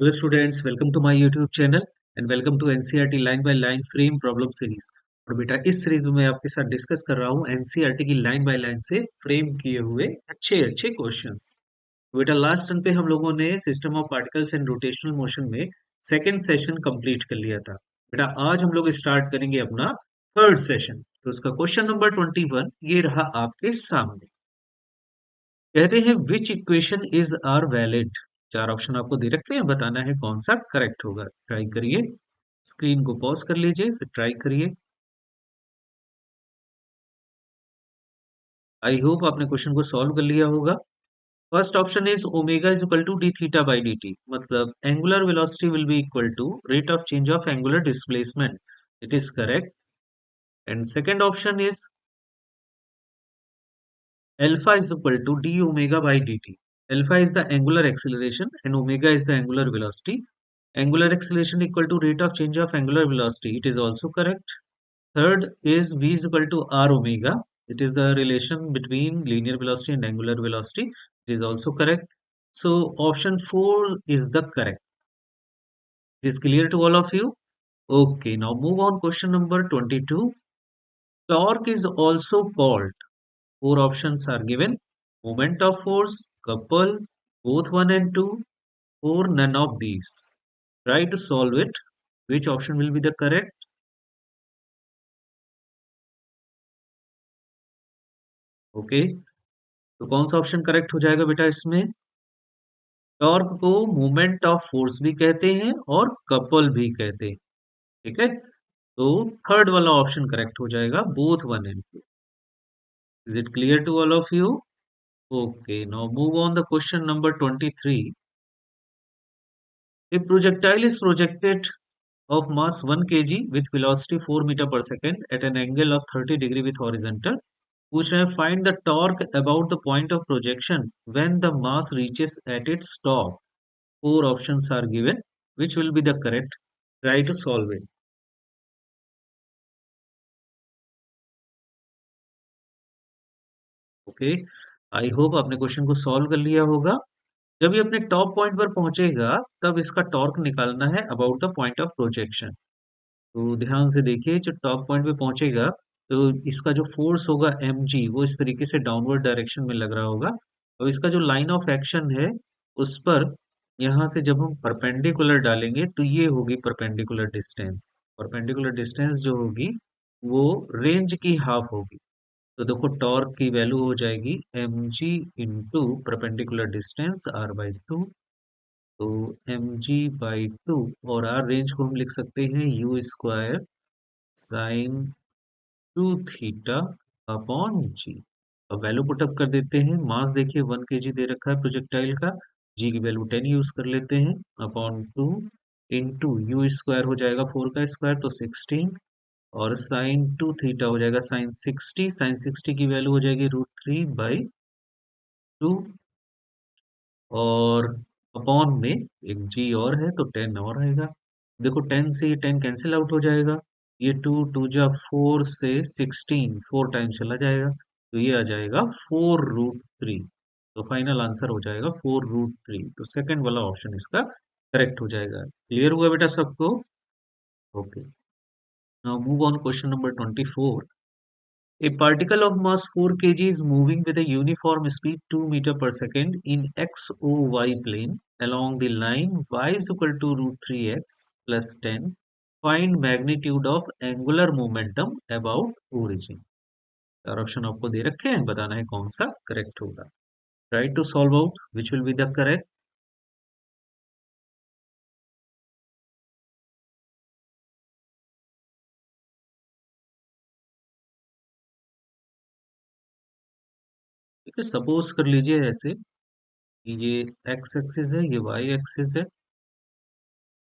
Hello students, welcome to my YouTube channel and welcome to NCERT line by line frame problem series. और बेटा इस series में मैं आपके साथ डिस्कस कर रहा हूँ एनसीईआरटी की लाइन बाय लाइन से फ्रेम किए हुए अच्छे अच्छे क्वेश्चंस। बेटा लास्ट टर्म पे हम लोगों ने system of particles and rotational motion में सेकेंड सेशन कंप्लीट कर लिया था। बेटा आज हम लोग स्टार्ट करेंगे अपना थर्ड सेशन। तो उसका क्वेश्चन नंबर 21 ये रहा आपके सामने। कहते हैं which equation is are valid. चार ऑप्शन आपको दे रखे हैं, बताना है कौन सा करेक्ट होगा। ट्राई करिए, स्क्रीन को पॉज कर लीजिए फिर ट्राई करिए। आई होप आपने क्वेश्चन को सॉल्व कर लिया होगा। First option is omega is equal to D theta by D T, मतलब angular velocity will be equal to rate of change of angular displacement. It is correct. And second option is alpha is equal to d omega by dt. Alpha is the angular acceleration and omega is the angular velocity. Angular acceleration equal to rate of change of angular velocity. It is also correct. Third is v is equal to r omega. It is the relation between linear velocity and angular velocity. It is also correct. So option 4 is the correct. It is clear to all of you? Okay, now move on question number 22. Torque is also called. Four options are given: moment of force, couple, both 1 and 2, or none of these. Try to solve it. Which option will be the correct? Okay, तो कौन सा option correct हो जाएगा बेटा इसमें? Torque को moment of force भी कहते हैं और कपल भी कहते हैं। ठीक है, तो थर्ड वाला ऑप्शन करेक्ट हो जाएगा, both 1 and 2. Is it clear to all of you? Okay, now move on the question number 23. A projectile is projected of mass 1 kg with velocity 4 meter per second at an angle of 30 degree with horizontal. पूछ रहे हैं find the torque about the point of projection when the mass reaches at its top. Four options are given. Which will be the correct? Try to solve it. Okay. I hope आपने question को solve कर लिया होगा। जब ये अपने top point पर पहुंचेगा तब इसका टॉर्क निकालना है about the point of projection. तो ध्यान से देखिए, जब टॉप पॉइंट पे पहुंचेगा तो इसका जो फोर्स होगा mg वो इस तरीके से डाउनवर्ड डायरेक्शन में लग रहा होगा। और इसका जो लाइन ऑफ एक्शन है उस पर यहाँ से जब हम परपेंडिकुलर डालेंगे तो ये होगी परपेंडिकुलर डिस्टेंस। परपेंडिकुलर डिस्टेंस जो होगी वो रेंज की हाफ होगी। तो देखो टॉर्क की वैल्यू हो जाएगी mg into perpendicular distance r/2। तो mg/2 और r रेंज को हम लिख सकते हैं u square sine 2 theta upon G. अब वैल्यू पुटअप कर देते हैं। मास देखिए 1 kg दे रखा है प्रोजेक्टाइल का। जी की वैल्यू 10 यूज कर लेते हैं अपॉन 2 इंटू यू स्क्वायर हो जाएगा 4 का स्क्वायर तो 16 और साइन 2 थीटा हो जाएगा साइन 60 की वैल्यू हो जाएगी √3/2 और अपॉन में एक जी और है तो 10 और आएगा। देखो 10 से ये 10 कैंसिल आउट हो जाएगा। ये 2 2 जा 4 से 16 4 टाइम्स चला जाएगा तो ये आ जाएगा 4√3। तो फाइनल आंसर हो जाएगा 4√3। तो सेकंड वाला ऑप्शन इसका करेक्ट हो जाएगा। क्लियर हुआ बेटा सबको? Okay, now move on question number 24. A particle of mass 4 kg is moving with a uniform speed 2 meter per second in XOY plane along the line y is equal to √3x plus 10. Find magnitude of angular momentum about origin. चार option आपको दे रखे हैं, बताना है कौन सा correct होगा। Try to solve out which will be the correct. ठीक है, सपोज कर लीजिए ऐसे कि ये एक्स एक्सिस है, ये वाई एक्सिस है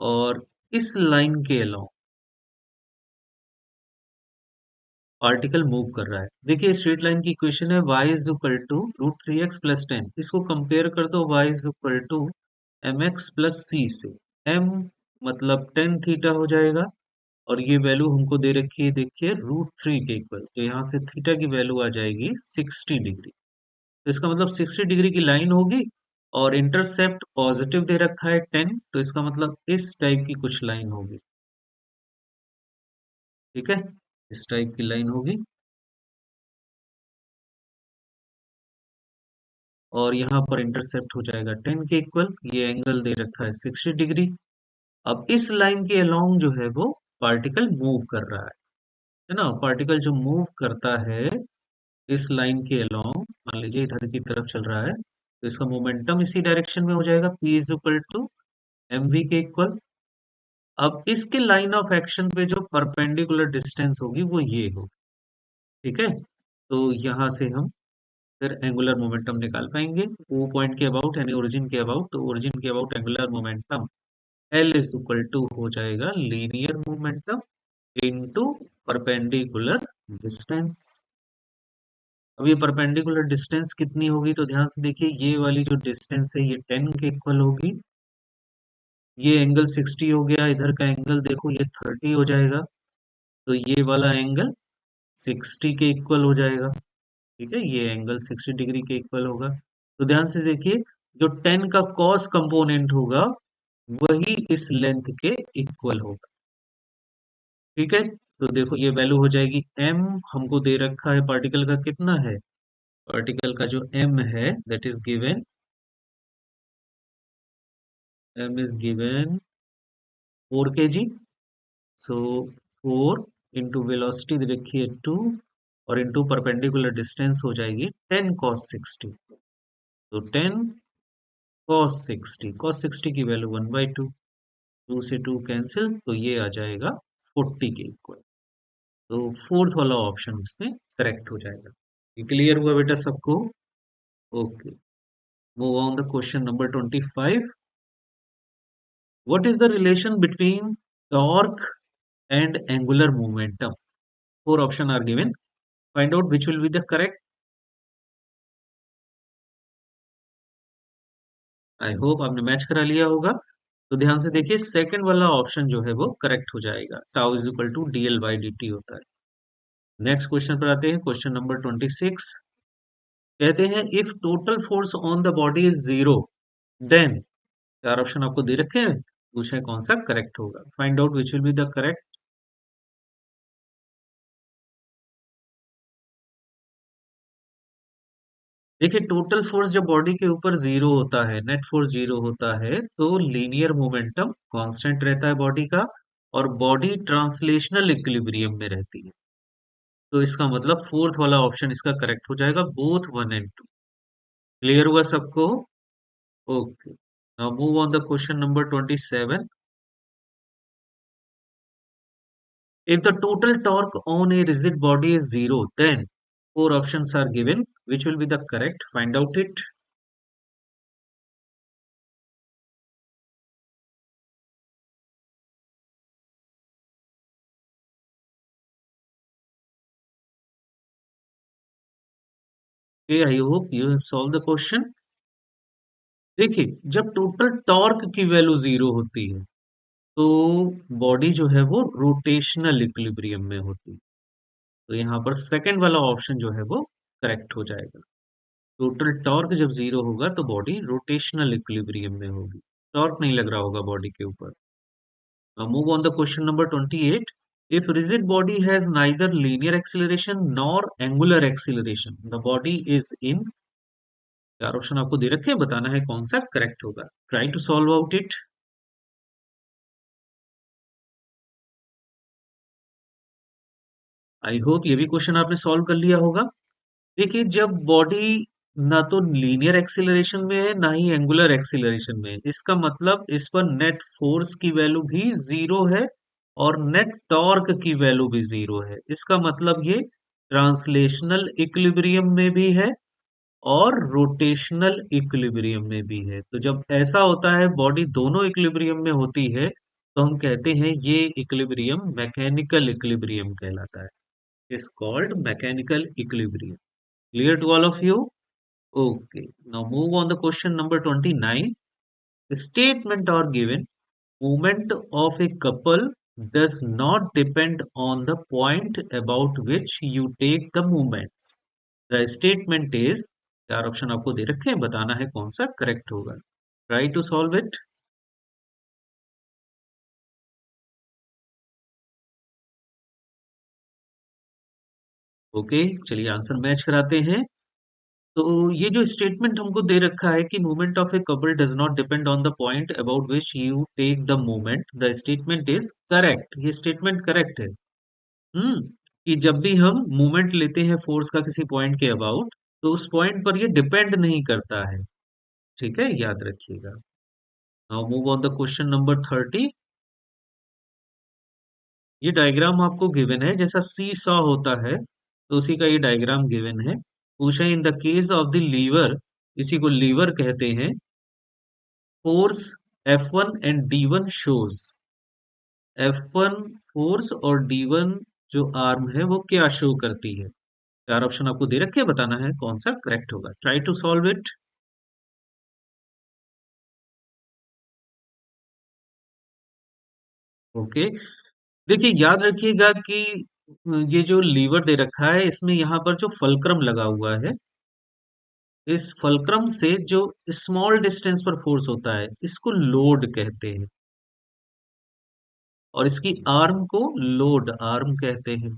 और इस लाइन के अलावा पार्टिकल मूव कर रहा है। देखिए स्ट्रेट लाइन की इक्वेशन है y is equal to √3x plus 10। इसको कंपेयर कर दो y is equal to mx plus c से। m मतलब 10 थीटा हो जाएगा और ये वैल्यू हमको दे रखी है देखिए √3 के इक्वल। तो यहाँ से थीटा की वैल्यू आ जाएगी 60 डिग्री। तो इसका मतलब 60 डिग्री की लाइन होगी और इंटरसेप्ट पॉजिटिव दे रखा है 10, तो इसका मतलब इस टाइप की कुछ लाइन होगी। ठीक है, इस टाइप की लाइन होगी। और यहाँ पर इंटरसेप्ट हो जाएगा 10 के इक्वल, ये एंगल दे रखा है 60 डिग्री। अब इस लाइन के अलोंग जो है वो पार्टिकल मूव कर रहा है ना। पार्टिकल जो मूव करता है इस लाइन के अलोंग, मान लीजिए इधर की तरफ चल रहा है, तो इसका मोमेंटम इसी डायरेक्शन में हो जाएगा, p is equal to mv के इक्वल। अब इसके लाइन ऑफ एक्शन पे जो परपेंडिकुलर डिस्टेंस होगी वो ये होगी। ठीक है, तो यहाँ से हम फिर एंगुलर मोमेंटम निकाल पाएंगे ओ पॉइंट के अबाउट यानी ओरिजिन के अबाउट। तो ओरिजिन के about angular momentum L is equal to हो जाएगा linear momentum into perpendicular distance. अब ये परपेंडिकुलर डिस्टेंस कितनी होगी, तो ध्यान से देखिए, ये वाली जो डिस्टेंस है ये 10 के इक्वल होगी। ये एंगल 60 हो गया, इधर का एंगल देखो ये 30 हो जाएगा, तो ये वाला एंगल 60 के इक्वल हो जाएगा। ठीक है, ये एंगल 60 डिग्री के इक्वल होगा। तो ध्यान से देखिए, जो 10 का कॉस कंपोनेंट होगा वही इस लेंथ के इक्वल होगा। ठीक है, तो देखो ये वैल्यू हो जाएगी m, हमको दे रखा है पार्टिकल का कितना है, पार्टिकल का जो m है that is given, m is given 4 kg। So 4 into velocity दे रखी है 2, और इंटू परपेंडिकुलर डिस्टेंस हो जाएगी 10 cos 60। तो 10 cos 60, cos 60 की वैल्यू 1/2, 2 से 2 कैंसिल, तो ये आ जाएगा 40 के इक्वल। तो फोर्थ वाला ऑप्शन उसमें करेक्ट हो जाएगा। ये क्लियर हुआ बेटा सबको? Okay, move on the question number 25। What is the relation between torque and angular momentum? Four option are given. Find out which will be the correct. I hope आपने match करा लिया होगा। तो ध्यान से देखिए, सेकंड वाला ऑप्शन जो है वो करेक्ट हो जाएगा, tau is equal to dl by dt होता है। नेक्स्ट क्वेश्चन पर आते हैं, क्वेश्चन नंबर 26। कहते हैं if total force on the body is zero, then, चार ऑप्शन आपको दे रखे हैं, पूछे कौन सा करेक्ट होगा। Find out which will be the correct. देखिए, टोटल फोर्स जब बॉडी के ऊपर जीरो होता है, नेट फोर्स जीरो होता है, तो लीनियर मोमेंटम कांस्टेंट रहता है बॉडी का, और बॉडी ट्रांसलेशनल इक्विलिब्रियम में रहती है। तो इसका मतलब फोर्थ वाला ऑप्शन इसका करेक्ट हो जाएगा, बोथ 1 and 2। क्लियर हुआ सबको? Okay, now move on the question number 27। If the total torque on a rigid body is zero, then four options are given, which will be the correct. Find out it. I hope you have solve the question. देखिए, जब total torque की value zero होती है तो body जो है वो rotational equilibrium में होती है। तो यहाँ पर सेकंड वाला ऑप्शन जो है वो करेक्ट हो जाएगा। टोटल टॉर्क जब जीरो होगा तो बॉडी रोटेशनल इक्विलिब्रियम में होगी, टॉर्क नहीं लग रहा होगा बॉडी के ऊपर। Move on the question number 28। If rigid body has neither linear acceleration nor angular acceleration, the body is in, चार ऑप्शन आपको दे रखे हैं, बताना है कौन सा करेक्ट होगा। Try to solve out it. I hope ये भी क्वेश्चन आपने सॉल्व कर लिया होगा। देखिए, जब बॉडी ना तो लीनियर एक्सिलरेशन में है ना ही एंगुलर एक्सिलरेशन में है, इसका मतलब इस पर नेट फोर्स की वैल्यू भी जीरो है और नेट टॉर्क की वैल्यू भी जीरो है। इसका मतलब ये ट्रांसलेशनल इक्विलिब्रियम में भी है और रोटेशनल इक्विलिब्रियम में भी है। तो जब ऐसा होता है, बॉडी दोनों इक्विलिब्रियम में होती है, तो हम कहते हैं ये इक्विलिब्रियम मैकेनिकल इक्विलिब्रियम कहलाता है, is called mechanical equilibrium. Clear to all of you? Okay. Now move on the question number 29. Statement are given. Movement of a couple does not depend on the point about which you take the movements. The statement is चार option आपको दे रखे हैं, बताना है कौन सा correct होगा। Try to solve it. Okay, चलिए आंसर मैच कराते हैं। तो ये जो स्टेटमेंट हमको दे रखा है कि movement of a couple does not depend on the point about which you take the movement, the statement is correct. ये स्टेटमेंट करेक्ट है। हम्म कि जब भी हम मूवमेंट लेते हैं फोर्स का किसी पॉइंट के अबाउट, तो उस पॉइंट पर ये डिपेंड नहीं करता है। ठीक है, याद रखिएगा। Now move on the question number 30। ये डायग्राम आपको गिवन है, जैसा सी सॉ होता है तो उसी का ये डायग्राम गिवन है। पूछा in the case of the lever, इसी को लीवर कहते हैं, force F1 and D1 shows. F1 force और D1 जो आर्म है वो क्या शो करती है। चार ऑप्शन आपको दे रखे हैं, बताना है कौन सा करेक्ट होगा। Try to solve it. Okay, देखिए याद रखिएगा कि ये जो लीवर दे रखा है इसमें यहाँ पर जो फलक्रम लगा हुआ है, इस फलक्रम से जो स्मॉल डिस्टेंस पर फोर्स होता है इसको लोड कहते हैं, और इसकी आर्म को लोड आर्म कहते हैं।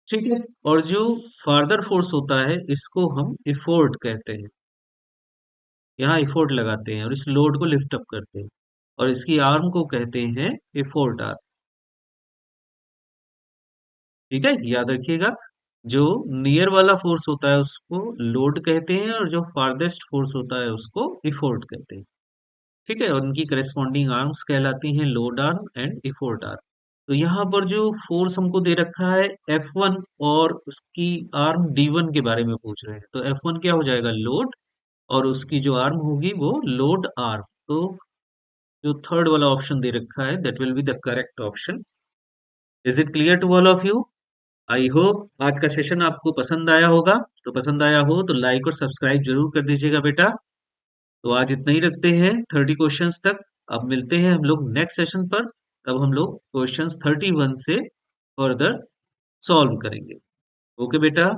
ठीक है, और जो फार्दर फोर्स होता है इसको हम इफोर्ट कहते हैं। यहाँ इफोर्ट लगाते हैं और इस लोड को लिफ्ट अप करते हैं, और इसकी आर्म को कहते हैं इफोर्ट आर्म। ठीक है, याद रखिएगा। जो नियर वाला फोर्स होता है उसको लोड कहते हैं, और जो फार्देस्ट फोर्स होता है उसको इफोर्ट कहते हैं। ठीक है, और उनकी करेस्पॉन्डिंग आर्म्स कहलाती हैं load arm and effort arm. तो यहाँ पर जो फोर्स हमको दे रखा है F1, और उसकी आर्म D1 के बारे में पूछ रहे हैं, तो F1 क्या हो जाएगा, लोड, और उसकी जो आर्म होगी वो लोड आर्म। तो जो थर्ड वाला ऑप्शन दे रखा है that will be the correct option. Is it clear to all of you? I hope आज का सेशन आपको पसंद आया होगा। तो पसंद आया हो तो लाइक और सब्सक्राइब जरूर कर दीजिएगा बेटा। तो आज इतना ही रखते हैं 30 क्वेश्चंस तक। अब मिलते हैं हम लोग नेक्स्ट सेशन पर। तब हम लोग क्वेश्चंस 31 से फर्दर सॉल्व करेंगे। ओके बेटा।